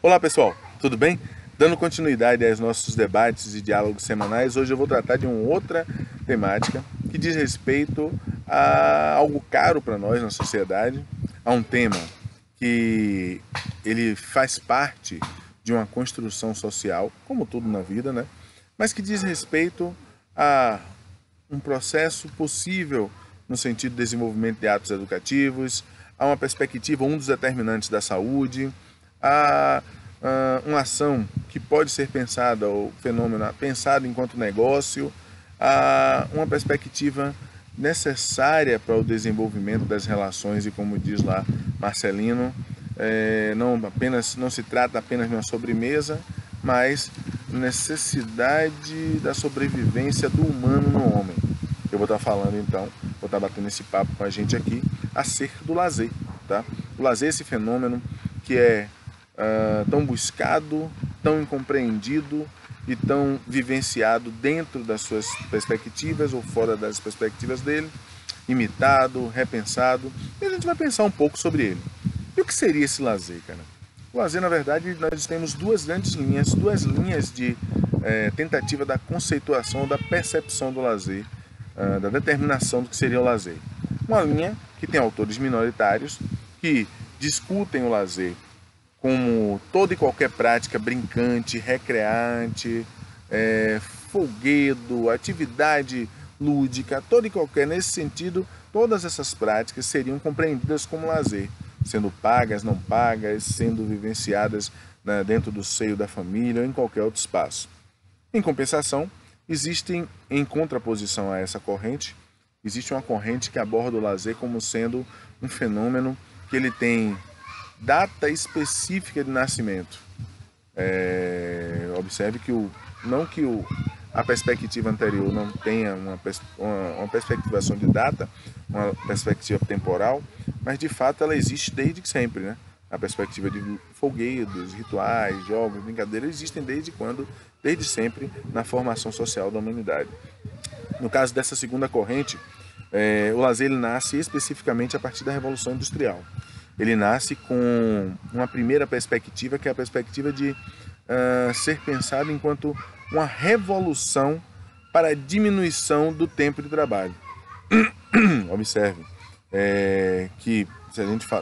Olá pessoal, tudo bem? Dando continuidade aos nossos debates e diálogos semanais, hoje eu vou tratar de uma outra temática que diz respeito a algo caro para nós na sociedade, a um tema que ele faz parte de uma construção social, como tudo na vida, né? Mas que diz respeito a um processo possível no sentido de desenvolvimento de atos educativos, a uma perspectiva, um dos determinantes da saúde, a uma ação que pode ser pensada, ou fenômeno pensado enquanto negócio, a uma perspectiva necessária para o desenvolvimento das relações e, como diz lá Marcelino, não se trata apenas de uma sobremesa, mas necessidade da sobrevivência do humano no homem. Eu vou estar falando então, vou estar batendo esse papo com a gente aqui acerca do lazer, tá? O lazer é esse fenômeno que é tão buscado, tão incompreendido e tão vivenciado dentro das suas perspectivas ou fora das perspectivas dele, imitado, repensado, e a gente vai pensar um pouco sobre ele. E o que seria esse lazer, cara? O lazer, na verdade, nós temos duas linhas de tentativa da conceituação, da percepção do lazer, da determinação do que seria o lazer. Uma linha que tem autores minoritários que discutem o lazer como toda e qualquer prática brincante, recreante, folguedo, atividade lúdica, toda e qualquer, nesse sentido, todas essas práticas seriam compreendidas como lazer, sendo pagas, não pagas, sendo vivenciadas dentro do seio da família ou em qualquer outro espaço. Em compensação, existem, em contraposição a essa corrente, existe uma corrente que aborda o lazer como sendo um fenômeno que ele tem data específica de nascimento. Observe que a perspectiva anterior não tenha uma perspectivação de data, uma perspectiva temporal, mas de fato ela existe desde sempre, né? A perspectiva de folguedos, rituais, jogos, brincadeiras existem desde sempre na formação social da humanidade. No caso dessa segunda corrente, o lazer ele nasce especificamente a partir da Revolução Industrial. Ele nasce com uma primeira perspectiva, que é a perspectiva de ser pensado enquanto uma revolução para a diminuição do tempo de trabalho. Observe que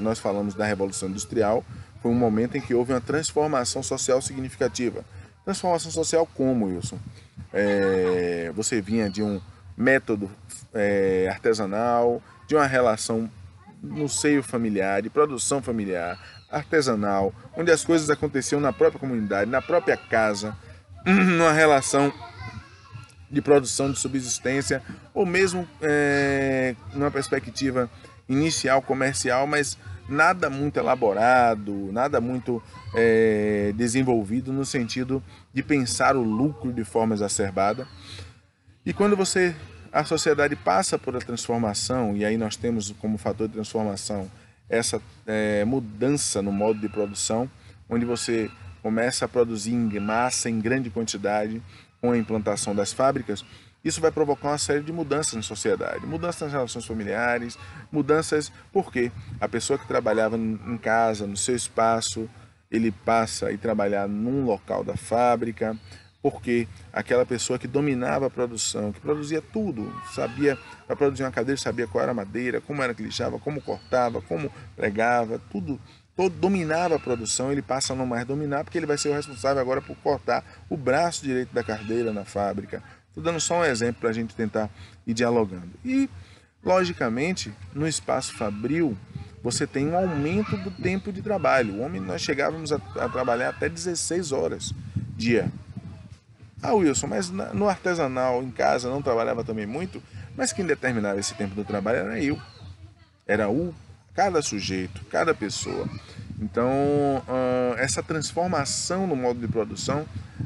nós falamos da Revolução Industrial, foi um momento em que houve uma transformação social significativa. Transformação social como, Wilson? Você vinha de um método artesanal, de uma relação no seio familiar, de produção familiar, artesanal, onde as coisas aconteciam na própria comunidade, na própria casa, numa relação de produção de subsistência, ou mesmo numa perspectiva inicial comercial, mas nada muito elaborado, nada muito desenvolvido no sentido de pensar o lucro de forma exacerbada. E quando a sociedade passa por a transformação, e aí nós temos como fator de transformação essa mudança no modo de produção, onde você começa a produzir em massa, em grande quantidade, com a implantação das fábricas, isso vai provocar uma série de mudanças na sociedade, mudanças nas relações familiares, mudanças porque a pessoa que trabalhava em casa, no seu espaço, ele passa a trabalhar num local da fábrica, porque aquela pessoa que dominava a produção, que produzia tudo, sabia, para produzir uma cadeira, sabia qual era a madeira, como era que lixava, como cortava, como pregava, tudo, dominava a produção, ele passa a não mais dominar, porque ele vai ser o responsável agora por cortar o braço direito da cadeira na fábrica. Estou dando só um exemplo para a gente tentar ir dialogando. E, logicamente, no espaço fabril, você tem um aumento do tempo de trabalho. Nós chegávamos a trabalhar até 16 horas dia. Wilson, mas no artesanal, em casa, não trabalhava também muito, mas quem determinava esse tempo do trabalho era eu. Era cada sujeito, cada pessoa. Então, essa transformação no modo de produção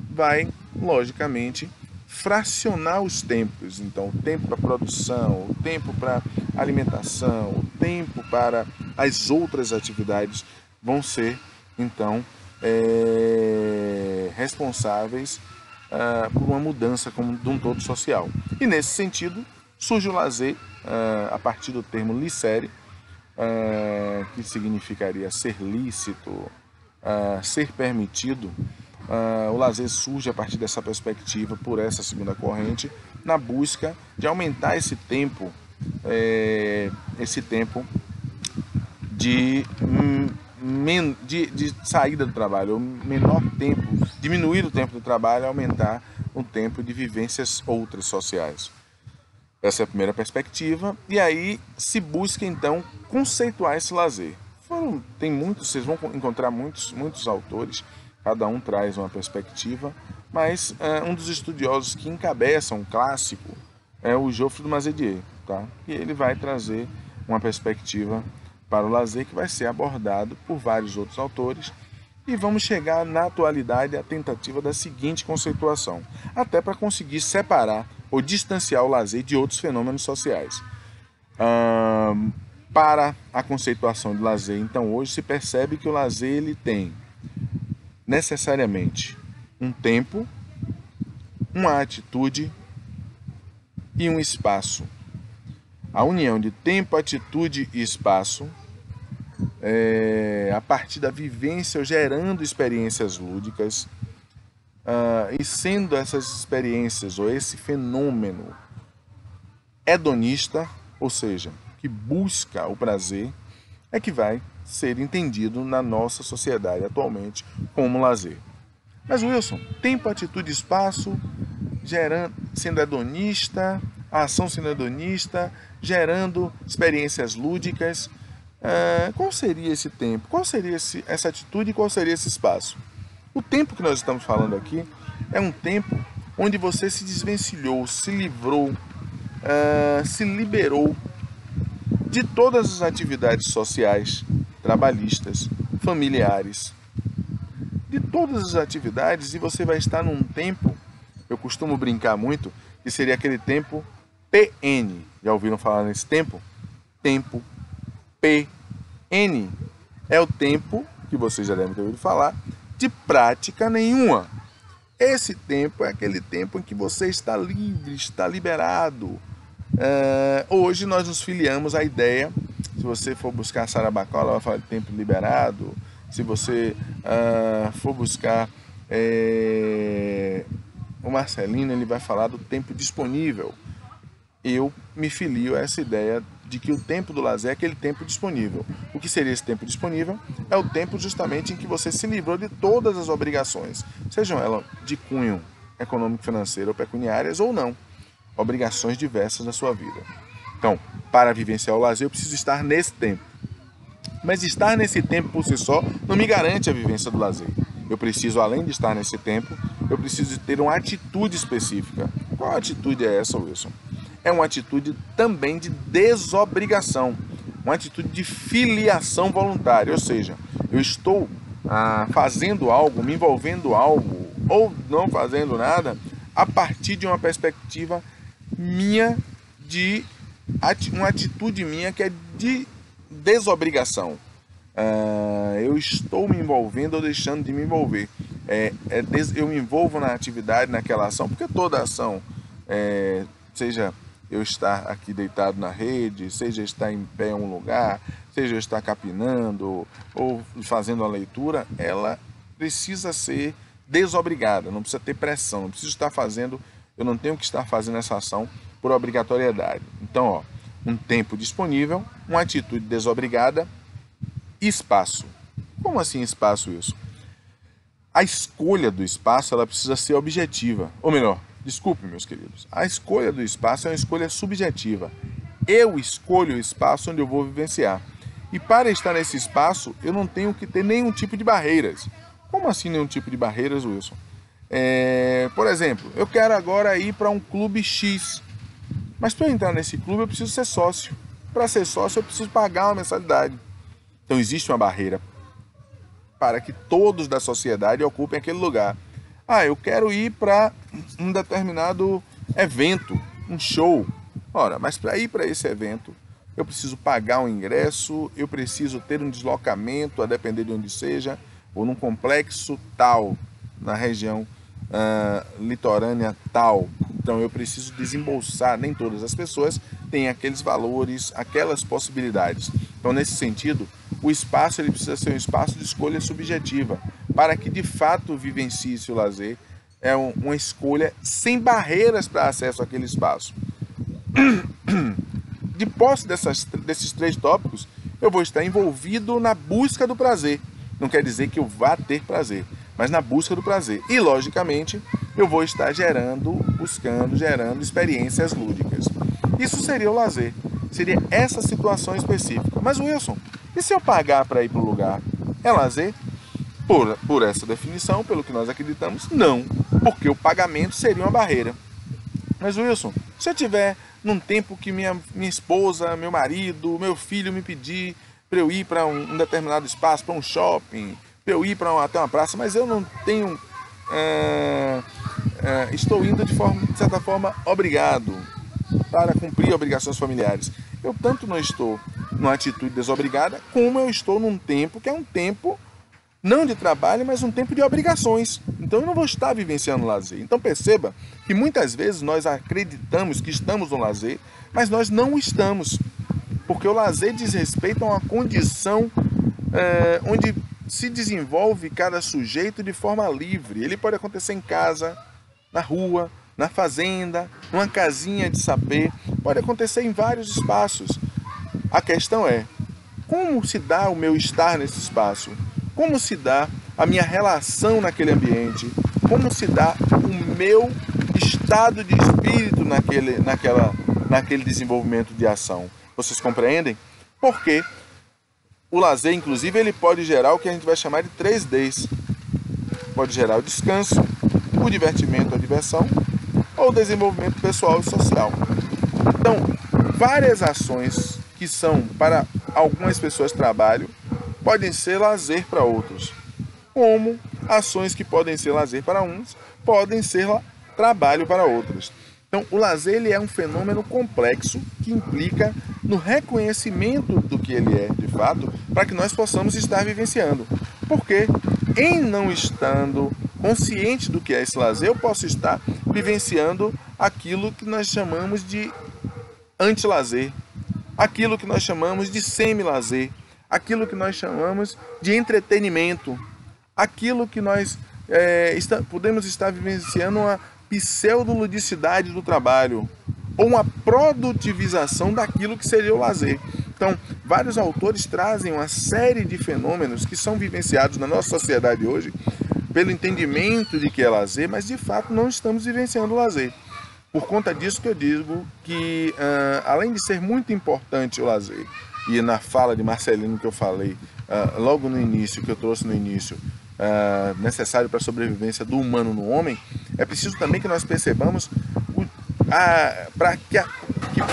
vai, logicamente, fracionar os tempos. Então, o tempo para produção, o tempo para alimentação, o tempo para as outras atividades vão ser, então, responsáveis por uma mudança de um todo social. E nesse sentido, surge o lazer a partir do termo licere, que significaria ser lícito, ser permitido, o lazer surge a partir dessa perspectiva, por essa segunda corrente, na busca de aumentar esse tempo de saída do trabalho, o menor tempo, diminuir o tempo do trabalho, aumentar o tempo de vivências outras sociais. Essa é a primeira perspectiva, e aí se busca então conceituar esse lazer. Tem muitos, vocês vão encontrar muitos autores, cada um traz uma perspectiva, mas um dos estudiosos que encabeça um clássico é o Geoffroy de Mazedier, tá? E ele vai trazer uma perspectiva para o lazer que vai ser abordado por vários outros autores, e vamos chegar na atualidade à tentativa da seguinte conceituação, até para conseguir separar ou distanciar o lazer de outros fenômenos sociais. Para a conceituação de lazer, então, hoje se percebe que o lazer ele tem necessariamente um tempo, uma atitude e um espaço. A união de tempo, atitude e espaço, a partir da vivência, gerando experiências lúdicas, e sendo essas experiências ou esse fenômeno hedonista, ou seja, que busca o prazer, é que vai ser entendido na nossa sociedade atualmente como lazer. Mas Wilson, tempo, atitude e espaço, sendo hedonista, a ação sendo hedonista, gerando experiências lúdicas. Qual seria esse tempo? Qual seria essa atitude e qual seria esse espaço? O tempo que nós estamos falando aqui é um tempo onde você se desvencilhou, se livrou, se liberou de todas as atividades sociais, trabalhistas, familiares, de todas as atividades, e você vai estar num tempo, eu costumo brincar muito, que seria aquele tempo PN. Já ouviram falar nesse tempo? Tempo PN é o tempo, que vocês já devem ter ouvido falar, de prática nenhuma. Esse tempo é aquele tempo em que você está livre, está liberado. Hoje nós nos filiamos à ideia, se você for buscar Sarabacó, ela vai falar de tempo liberado. Se você for buscar o Marcelino, ele vai falar do tempo disponível. Eu me filio a essa ideia de que o tempo do lazer é aquele tempo disponível. O que seria esse tempo disponível? É o tempo justamente em que você se livrou de todas as obrigações, sejam elas de cunho econômico, financeiro ou pecuniárias ou não, obrigações diversas na sua vida. Então, para vivenciar o lazer, eu preciso estar nesse tempo. Mas estar nesse tempo por si só não me garante a vivência do lazer. Eu preciso, além de estar nesse tempo, eu preciso ter uma atitude específica. Qual atitude é essa, Wilson? É uma atitude também de desobrigação, uma atitude de filiação voluntária, ou seja, eu estou fazendo algo, me envolvendo algo, ou não fazendo nada, a partir de uma perspectiva minha, de uma atitude minha que é de desobrigação. Eu estou me envolvendo ou deixando de me envolver. Eu me envolvo na atividade, naquela ação, porque toda ação, seja eu estar aqui deitado na rede, seja estar em pé em um lugar, seja eu estar capinando ou fazendo a leitura, ela precisa ser desobrigada, não precisa ter pressão, não preciso estar fazendo, eu não tenho que estar fazendo essa ação por obrigatoriedade. Então, um tempo disponível, uma atitude desobrigada, espaço. Como assim espaço, Wilson? A escolha do espaço, ela precisa ser objetiva, ou melhor, desculpe, meus queridos, a escolha do espaço é uma escolha subjetiva. Eu escolho o espaço onde eu vou vivenciar. E para estar nesse espaço, eu não tenho que ter nenhum tipo de barreiras. Como assim nenhum tipo de barreiras, Wilson? Por exemplo, eu quero agora ir para um clube X. Mas para eu entrar nesse clube, eu preciso ser sócio. Para ser sócio, eu preciso pagar uma mensalidade. Então existe uma barreira para que todos da sociedade ocupem aquele lugar. Eu quero ir para um determinado evento, um show. Ora, mas para ir para esse evento, eu preciso pagar um ingresso, eu preciso ter um deslocamento, a depender de onde seja, ou num complexo tal, na região litorânea tal. Então eu preciso desembolsar, nem todas as pessoas têm aqueles valores, aquelas possibilidades. Então, nesse sentido, o espaço ele precisa ser um espaço de escolha subjetiva, para que de fato vivencie-se o lazer. É uma escolha sem barreiras para acesso àquele espaço. De posse desses 3 tópicos, eu vou estar envolvido na busca do prazer. Não quer dizer que eu vá ter prazer, mas na busca do prazer. E, logicamente, eu vou estar gerando experiências lúdicas. Isso seria o lazer. Seria essa situação específica. Mas, Wilson, e se eu pagar para ir para o lugar? É lazer? Por essa definição, pelo que nós acreditamos, não. Porque o pagamento seria uma barreira. Mas, Wilson, se eu tiver num tempo que minha esposa, meu marido, meu filho me pedir para eu ir para um determinado espaço, para um shopping, para eu ir até uma praça, mas eu não tenho... estou indo de certa forma, obrigado para cumprir obrigações familiares. Eu tanto não estou numa atitude desobrigada, como eu estou num tempo que é um tempo não de trabalho, mas um tempo de obrigações. Então eu não vou estar vivenciando lazer. Então perceba que muitas vezes nós acreditamos que estamos no lazer, mas nós não estamos. Porque o lazer diz respeito a uma condição onde se desenvolve cada sujeito de forma livre. Ele pode acontecer em casa, na rua, na fazenda, numa casinha de sapê, pode acontecer em vários espaços. A questão é, como se dá o meu estar nesse espaço? Como se dá a minha relação naquele ambiente? Como se dá o meu estado de espírito naquele desenvolvimento de ação? Vocês compreendem? Porque o lazer, inclusive, ele pode gerar o que a gente vai chamar de 3Ds. Pode gerar o descanso, o divertimento, a diversão, ou o desenvolvimento pessoal e social. Então, várias ações que são para algumas pessoas trabalho, podem ser lazer para outros. Como ações que podem ser lazer para uns, podem ser trabalho para outros. Então, o lazer ele é um fenômeno complexo que implica no reconhecimento do que ele é, de fato, para que nós possamos estar vivenciando. Porque, em não estando consciente do que é esse lazer, eu posso estar vivenciando aquilo que nós chamamos de anti-lazer, aquilo que nós chamamos de semi-lazer, aquilo que nós chamamos de entretenimento, aquilo que nós podemos estar vivenciando uma pseudo-ludicidade do trabalho, ou uma produtivização daquilo que seria o lazer. Então, vários autores trazem uma série de fenômenos que são vivenciados na nossa sociedade hoje, pelo entendimento de que é lazer, mas de fato não estamos vivenciando o lazer. Por conta disso que eu digo que, além de ser muito importante o lazer, e na fala de Marcelino que eu falei logo no início, que eu trouxe no início, necessário para a sobrevivência do humano no homem, é preciso também que nós percebamos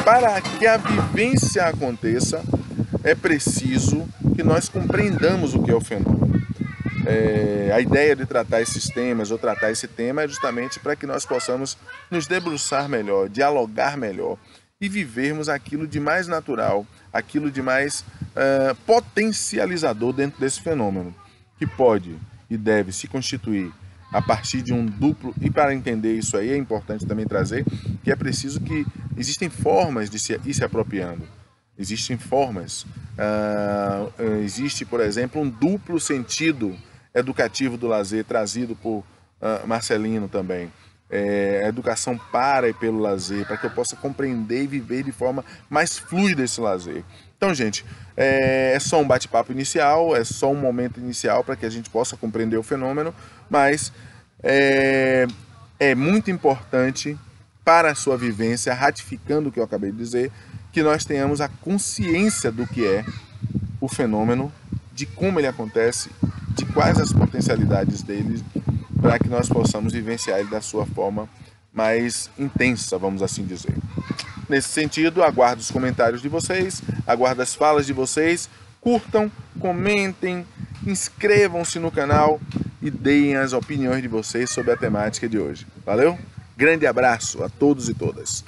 para que a vivência aconteça, é preciso que nós compreendamos o que é o fenômeno. A ideia de tratar esses temas ou tratar esse tema é justamente para que nós possamos nos debruçar melhor, dialogar melhor e vivermos aquilo de mais natural, aquilo de mais potencializador dentro desse fenômeno, que pode e deve se constituir a partir de um duplo, e para entender isso aí é importante também trazer que é preciso que existem formas de ir se apropriando. Existem formas, existe, por exemplo, um duplo sentido educativo do lazer trazido por Marcelino também. A educação para e pelo lazer, para que eu possa compreender e viver de forma mais fluida esse lazer. Então, gente, é só um bate-papo inicial, é só um momento inicial para que a gente possa compreender o fenômeno, mas é muito importante para a sua vivência, ratificando o que eu acabei de dizer, que nós tenhamos a consciência do que é o fenômeno, de como ele acontece, de quais as potencialidades dele, para que nós possamos vivenciar ele da sua forma mais intensa, vamos assim dizer. Nesse sentido, aguardo os comentários de vocês, aguardo as falas de vocês, curtam, comentem, inscrevam-se no canal e deem as opiniões de vocês sobre a temática de hoje. Valeu? Grande abraço a todos e todas.